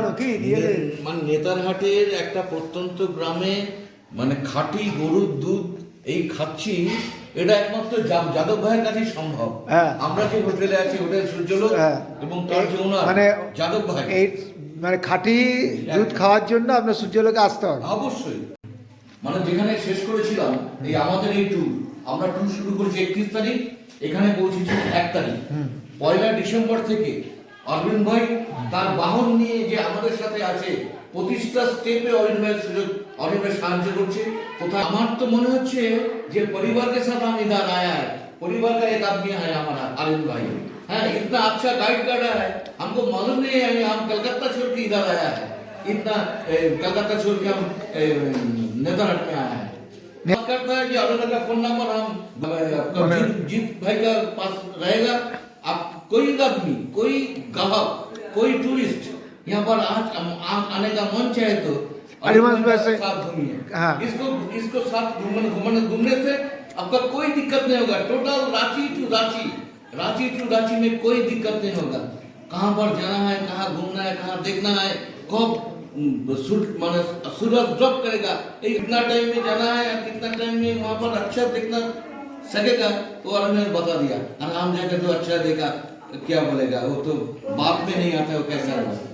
খাওয়ানো কি মানে নেতারহাটের একটা প্রত্যন্ত গ্রামে মানে খাঁটি গরুর দুধ এই খাচ্ছি, এটা একমাত্র যাদব ভাইয়ের কাছেই সম্ভব। আমরা যে হোটেলে আছি, হোটেল সূর্যলোক, এবং তার যে ওনার মানে যাদব ভাই, এই মানে খাঁটি দুধ খাওয়ার জন্য আপনার সূর্যলোকে আসতে হবে অবশ্যই। মানে যেখানে শেষ করেছিলাম এই আমাদের এই ট্যুর, আমরা ট্যুর শুরু করেছি 31 তারিখ, এখানে পৌঁছেছি 1 তারিখ। 1 ডিসেম্বর থেকে অরবিন্দ ভাই তার বাহন নিয়ে যে আমাদের সাথে আছে, প্রতিষ্ঠা স্টেপে অরবিন্দ ভাই সাহায্য করছে। কোথায় আমার তো মনে হচ্ছে যে পরিবারকে সাথে আমি इधर आया है, परिवार का एक आदमी है हमारा अरविंद भाई, है इतना अच्छा गाइड कर रहा है, हमको मालूम नहीं है हम कलकत्ता छोड़ के इधर आया है, इतना कलकत्ता छोड़ के हम नेतरहाट में आया है। करता है कि अरविंद का फोन नंबर हम आपका जीत भाई का पास रहेगा। आप कोई आदमी, कोई ग्राहक, कोई टूरिस्ट यहाँ पर आज आने का मन चाहे तो साथ घूमिए। इसको साथ घूमने से आपका कोई दिक्कत नहीं होगा। टोटल रांची टू रांची में कोई दिक्कत नहीं होगा। कहाँ पर जाना है, कहाँ घूमना है, कहाँ देखना है, कब माने सूरज ड्रॉप करेगा, इतना टाइम में जाना है या कितना टाइम में वहाँ पर अच्छा देखना सकेगा, वो हमने बता दिया। और हम जाकर तो अच्छा देखा क्या बोलेगा, वो तो बात में नहीं आता है वो कैसा है।